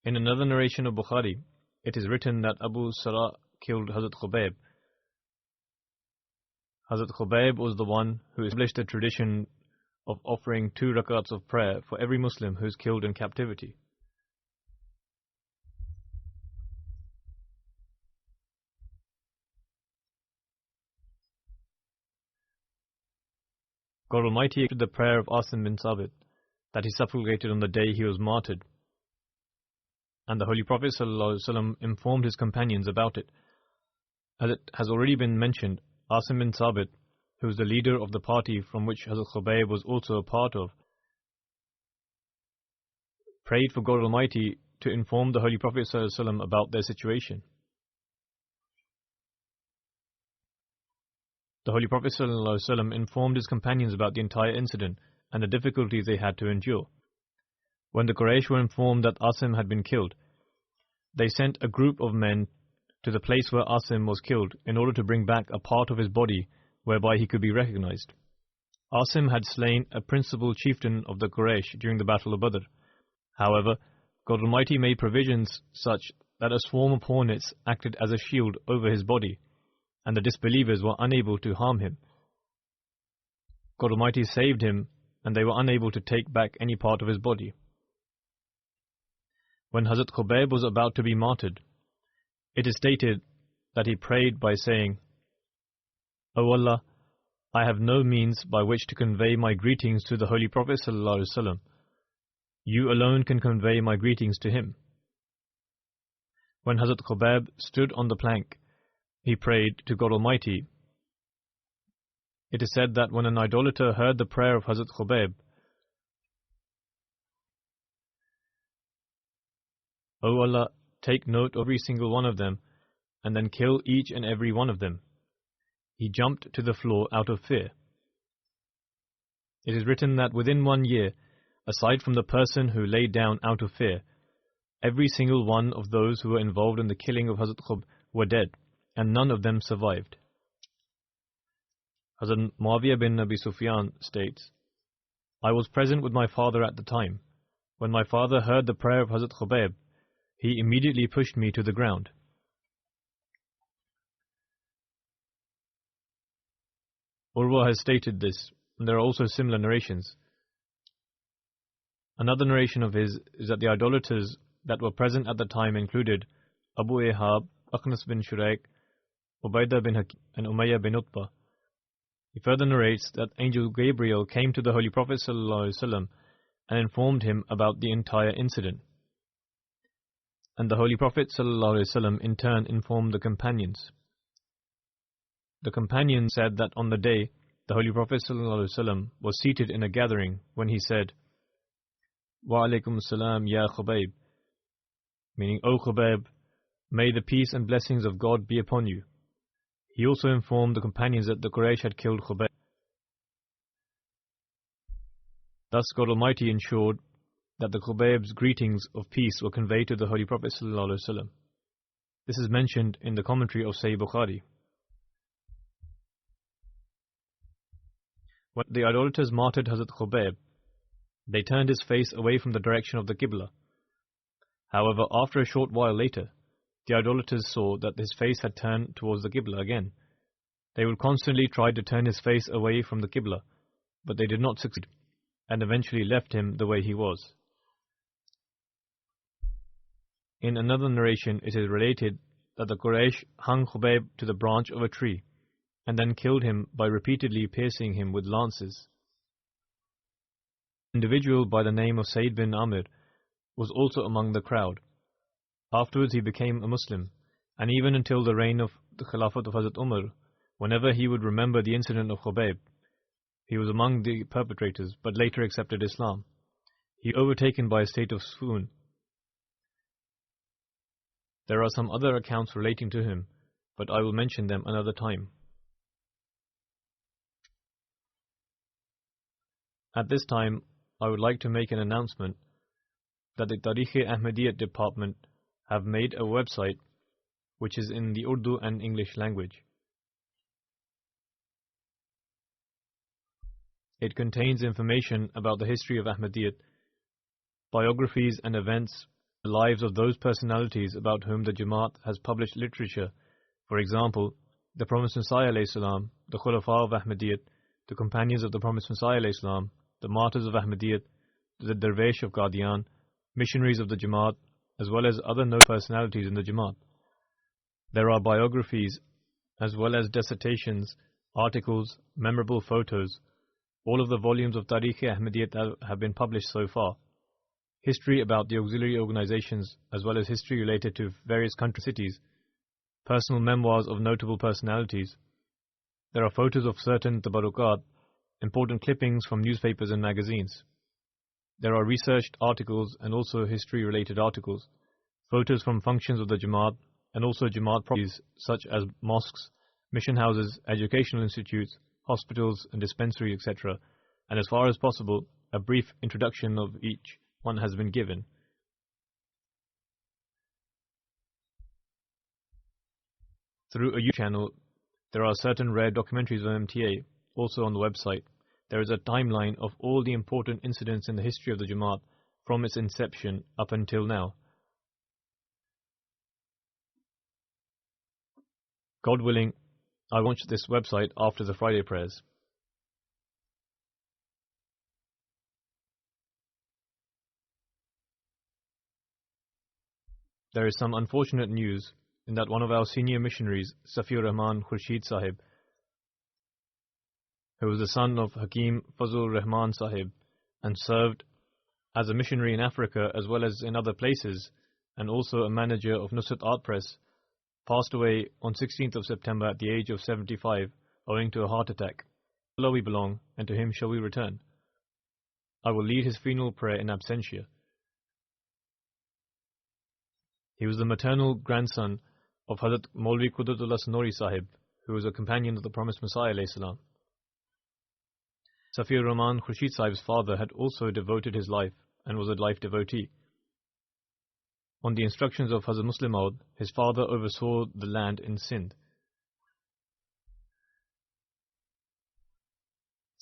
[SPEAKER 2] In another narration of Bukhari, it is written that Abu Sarah killed Hazrat Khubayb. Hazrat Khubayb was the one who established the tradition of offering 2 rakats of prayer for every Muslim who is killed in captivity. God Almighty accepted the prayer of Asim bin Sabit that he supplicated on the day he was martyred, and the Holy Prophet ﷺ informed his companions about it. As it has already been mentioned, Asim bin Sabit, who was the leader of the party from which Hazrat Khubayb was also a part of, prayed for God Almighty to inform the Holy Prophet ﷺ about their situation. The Holy Prophet ﷺ informed his companions about the entire incident and the difficulties they had to endure. When the Quraysh were informed that Asim had been killed, they sent a group of men to the place where Asim was killed in order to bring back a part of his body whereby he could be recognized. Asim had slain a principal chieftain of the Quraysh during the Battle of Badr. However, God Almighty made provisions such that a swarm of hornets acted as a shield over his body, and the disbelievers were unable to harm him. God Almighty saved him, and they were unable to take back any part of his body. When Hazrat Khubayb was about to be martyred, it is stated that he prayed by saying, O Allah, I have no means by which to convey my greetings to the Holy Prophet ﷺ. You alone can convey my greetings to him. When Hazrat Khubayb stood on the plank, he prayed to God Almighty. It is said that when an idolater heard the prayer of Hazrat Khubayb, O Allah, take note of every single one of them, and then kill each and every one of them, he jumped to the floor out of fear. It is written that within 1 year, aside from the person who laid down out of fear, every single one of those who were involved in the killing of Hazrat Khubayb were dead, and none of them survived. Hazrat Muawiyah bin Abi Sufyan states, I was present with my father at the time. When my father heard the prayer of Hazrat Khubayb, he immediately pushed me to the ground. Urwa has stated this, and there are also similar narrations. Another narration of his is that the idolaters that were present at the time included Abu Ihab, Akhnas bin Shuraik, Ubaidah bin Hakim, and Umayyah bin Utbah. He further narrates that Angel Gabriel came to the Holy Prophet ﷺ and informed him about the entire incident. And the Holy Prophet ﷺ in turn informed the companions. The companions said that on the day the Holy Prophet ﷺ was seated in a gathering when he said, Wa alaikum salam ya Khubayb, meaning, O Khubayb, may the peace and blessings of God be upon you. He also informed the companions that the Quraysh had killed Khubayb. Thus God Almighty ensured that the Khubayb's greetings of peace were conveyed to the Holy Prophet ﷺ. This is mentioned in the commentary of Sahih Bukhari. When the idolaters martyred Hazrat Khubayb, they turned his face away from the direction of the Qibla. However, after a short while later, the idolaters saw that his face had turned towards the Qibla again. They would constantly try to turn his face away from the Qibla, but they did not succeed, and eventually left him the way he was. In another narration, it is related that the Quraysh hung Khubayb to the branch of a tree, and then killed him by repeatedly piercing him with lances. An individual by the name of Sayyid bin Amir was also among the crowd. Afterwards he became a Muslim, and even until the reign of the Khilafat of Hazrat Umar, whenever he would remember the incident of Khubayb, he was among the perpetrators, but later accepted Islam. He was overtaken by a state of swoon. There are some other accounts relating to him, but I will mention them another time. At this time, I would like to make an announcement that the Tarikh-e-Ahmadiyyat department have made a website which is in the Urdu and English language. It contains information about the history of Ahmadiyyat, biographies and events, the lives of those personalities about whom the Jamaat has published literature. For example, the Promised Messiah alayhi salam, the Khulafa of Ahmadiyyat, the companions of the Promised Messiah alayhi salam, the martyrs of Ahmadiyyat, the Darwesh of Qadian, missionaries of the Jamaat, as well as other known personalities in the Jamaat. There are biographies, as well as dissertations, articles, memorable photos. All of the volumes of Tarikh-e-Ahmadiyyat have been published so far. History about the auxiliary organizations, as well as history related to various country cities. Personal memoirs of notable personalities. There are photos of certain tabarukat, important clippings from newspapers and magazines. There are researched articles and also history-related articles, photos from functions of the Jamaat, and also Jamaat properties such as mosques, mission houses, educational institutes, hospitals and dispensaries, etc. And as far as possible, a brief introduction of each one has been given. Through a YouTube channel, there are certain rare documentaries of MTA also on the website. There is a timeline of all the important incidents in the history of the Jamaat from its inception up until now. God willing, I will launch this website after the Friday prayers. There is some unfortunate news in that one of our senior missionaries, Safiur Rahman Khurshid Sahib, who was the son of Hakim Fazul Rahman Sahib and served as a missionary in Africa as well as in other places, and also a manager of Nusrat Art Press, passed away on 16th of September at the age of 75 owing to a heart attack. To Allah we belong, and to Him shall we return. I will lead his funeral prayer in absentia. He was the maternal grandson of Hazrat Maulvi Qudratullah Sanori Sahib, who was a companion of the Promised Messiah alayhi salam. Safiur Rahman Khurshid Sahib's father had also devoted his life and was a life devotee. On the instructions of Hazrat Muslim Maud, his father oversaw the land in Sindh.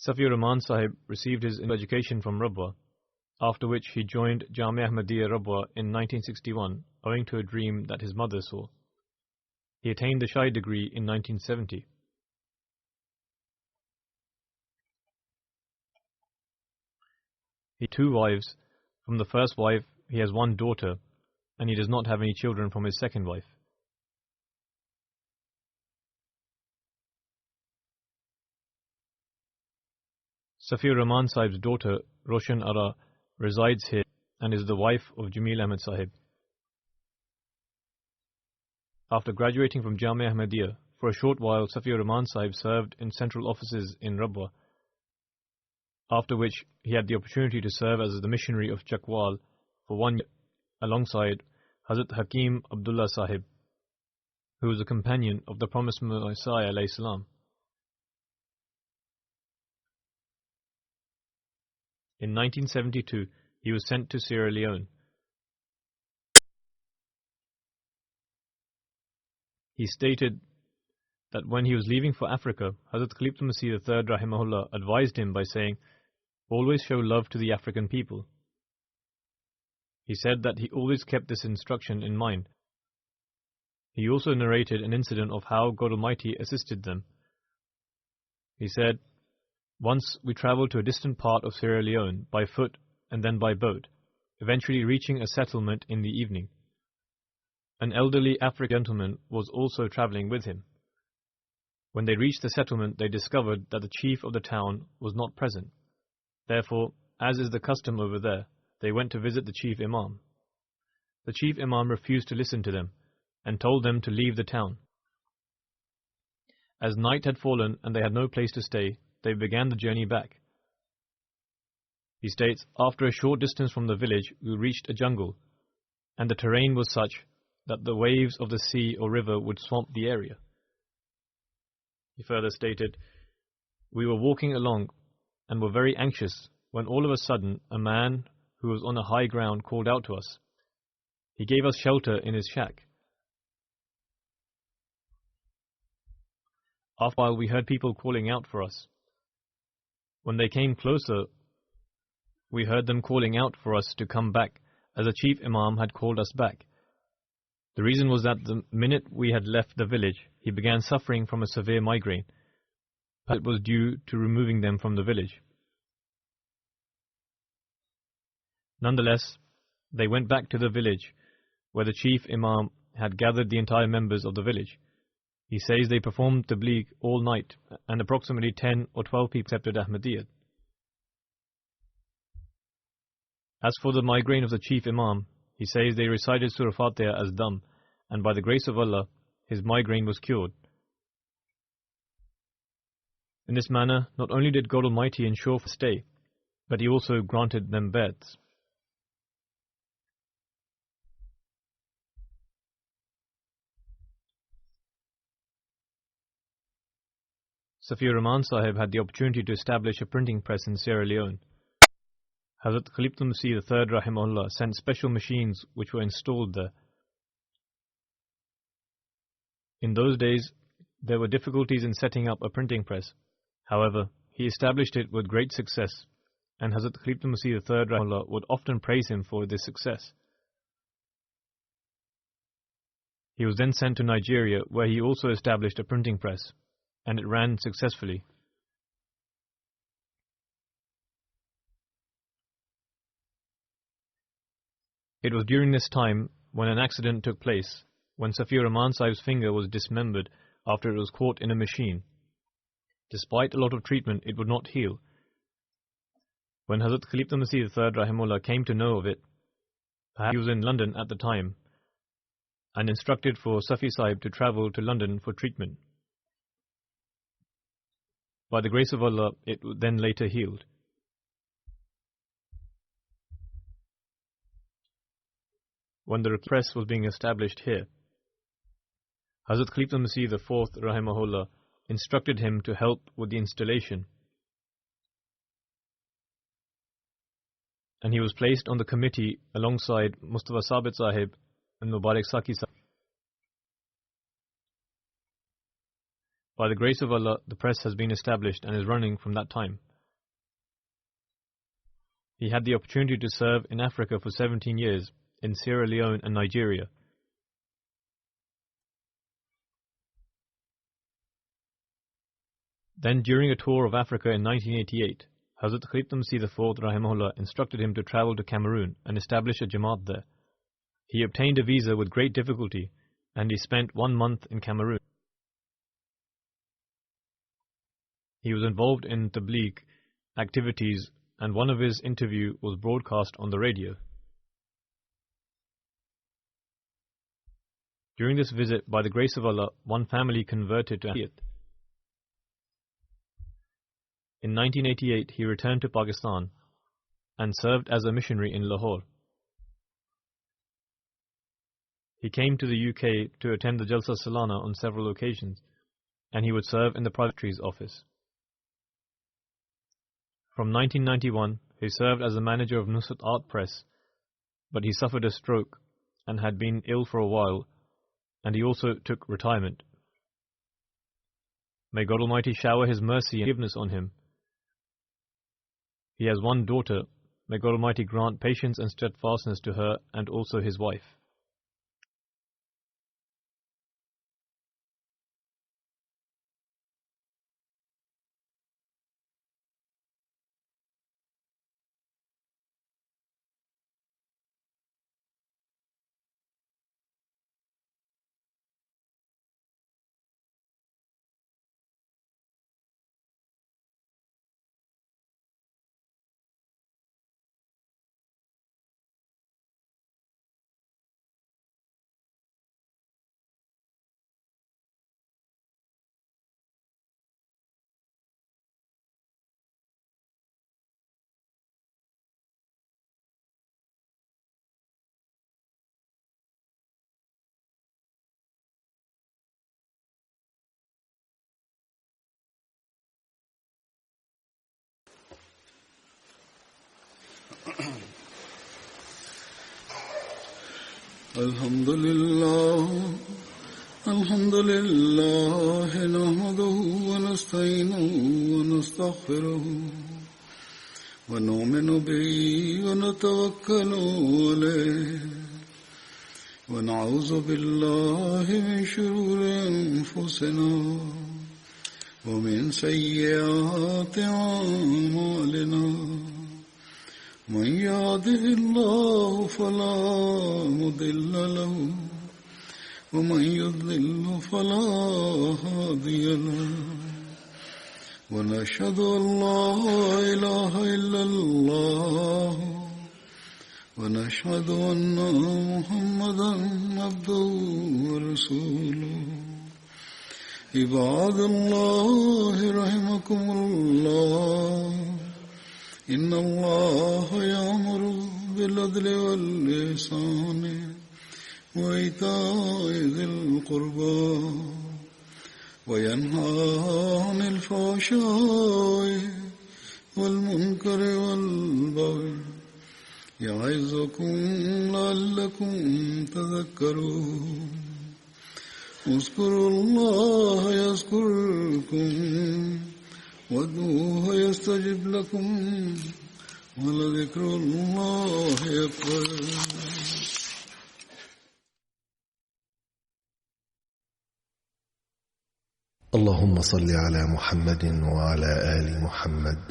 [SPEAKER 2] Safiur Rahman Sahib received his education from Rabwa. after which he joined Jamia Ahmadiyya Rabwa in 1961 owing to a dream that his mother saw. He attained the Shahi degree in 1970. He had 2 wives. From the first wife, he has 1 daughter, and he does not have any children from his second wife. Safiur Rahman Sahib's daughter, Roshan Ara, resides here and is the wife of Jamil Ahmed Sahib. After graduating from Jamia Ahmadiyya, for a short while Safiur Rahman Sahib served in central offices in Rabwa, after which he had the opportunity to serve as the missionary of Chakwal for 1 year alongside Hazrat Hakim Abdullah Sahib, who was a companion of the promised Messiah alayhi salam. In 1972, he was sent to Sierra Leone. He stated that when he was leaving for Africa, Hazrat Khalifatul Masih III Rahimahullah advised him by saying, "Always show love to the African people." He said that he always kept this instruction in mind. He also narrated an incident of how God Almighty assisted them. He said, "Once we traveled to a distant part of Sierra Leone by foot and then by boat, eventually reaching a settlement in the evening. An elderly African gentleman was also traveling with him. When they reached the settlement, they discovered that the chief of the town was not present. Therefore, as is the custom over there, they went to visit the chief imam. The chief imam refused to listen to them and told them to leave the town. As night had fallen and they had no place to stay, they began the journey back." He states, "After a short distance from the village, we reached a jungle, and the terrain was such that the waves of the sea or river would swamp the area." He further stated, "We were walking along and were very anxious when all of a sudden a man who was on a high ground called out to us. He gave us shelter in his shack. After a while, we heard people calling out for us. When they came closer, we heard them calling out for us to come back, as the chief imam had called us back. The reason was that the minute we had left the village, he began suffering from a severe migraine. It was due to removing them from the village. Nonetheless, they went back to the village, where the chief imam had gathered the entire members of the village. He says they performed tabligh all night, and approximately 10 or 12 people accepted Ahmadiyyat. As for the migraine of the chief imam, he says they recited Surah Fatiha as Dam, and by the grace of Allah, his migraine was cured. In this manner, not only did God Almighty ensure for stay, but He also granted them beds. Safiur Rahman Sahib had the opportunity to establish a printing press in Sierra Leone. Hazrat Khalifatul Masih III Rahimahullah sent special machines which were installed there. In those days, there were difficulties in setting up a printing press. However, he established it with great success, and Hazrat Khalifatul Masih III Rahimahullah would often praise him for this success. He was then sent to Nigeria, where he also established a printing press, and it ran successfully. It was during this time when an accident took place, when Safiur Rahman Sahib's finger was dismembered after it was caught in a machine. Despite a lot of treatment, it would not heal. When Hazrat Khalifatul Masih III Rahimahullah came to know of it, perhaps he was in London at the time, and instructed for Safi Sahib to travel to London for treatment. By the grace of Allah, it then later healed. When the press was being established here, Hazrat Khalifatul Masih IV Rahimahullah instructed him to help with the installation, and he was placed on the committee alongside Mustafa Sabit Sahib and Mubarak Saki Sahib. By the grace of Allah, the press has been established and is running from that time. He had the opportunity to serve in Africa for 17 years, in Sierra Leone and Nigeria. Then during a tour of Africa in 1988, Hazrat Khatib Masih IV Rahimahullah instructed him to travel to Cameroon and establish a Jamaat there. He obtained a visa with great difficulty and he spent 1 month in Cameroon. He was involved in Tabligh activities and one of his interviews was broadcast on the radio. During this visit, by the grace of Allah, one family converted to Ahmadiyat. In 1988, he returned to Pakistan and served as a missionary in Lahore. He came to the UK to attend the Jalsa Salana on several occasions, and he would serve in the Private Secretary's office. From 1991, he served as the manager of Nusrat Art Press, but he suffered a stroke and had been ill for a while, and he also took retirement. May God Almighty shower His mercy and forgiveness on him. He has one daughter. May God Almighty grant patience and steadfastness to her and also his wife.
[SPEAKER 1] Alhamdulillah nahmaduhu wa nasta'inuhu wa nastaghfiruhu wa nu'minu bihi wa natawakkalu alayhi wa na'udhu billahi min shururi anfusina wa min sayyiati a'malina. من يهده الله فلا مضل له ومن يضلل فلا هادي له ونشهد أن لا إله إلا الله ونشهد أن محمدا عبده ورسوله. عباد الله رحمكم الله إن الله يأمر بالعدل والإحسان وإيتاء ذي القربى وينهى عن الفحشاء والمنكر والبغي يعظكم لعلكم تذكرون. اذكروا الله يذكركم وادعوه يستجب لكم ولذكر الله أكبر.
[SPEAKER 3] اللهم صل على محمد وعلى آل محمد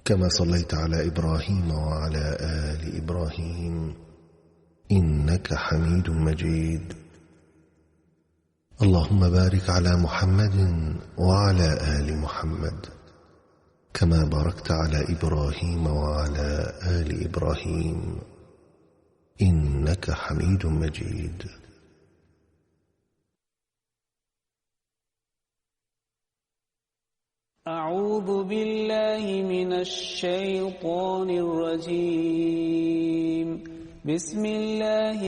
[SPEAKER 3] كما صليت على إبراهيم وعلى آل إبراهيم إنك حميد مجيد. اللهم بارك على محمد وعلى آل محمد كما باركت على إبراهيم وعلى آل إبراهيم إنك حميد مجيد.
[SPEAKER 4] أعوذ بالله من الشيطان الرجيم. بسم الله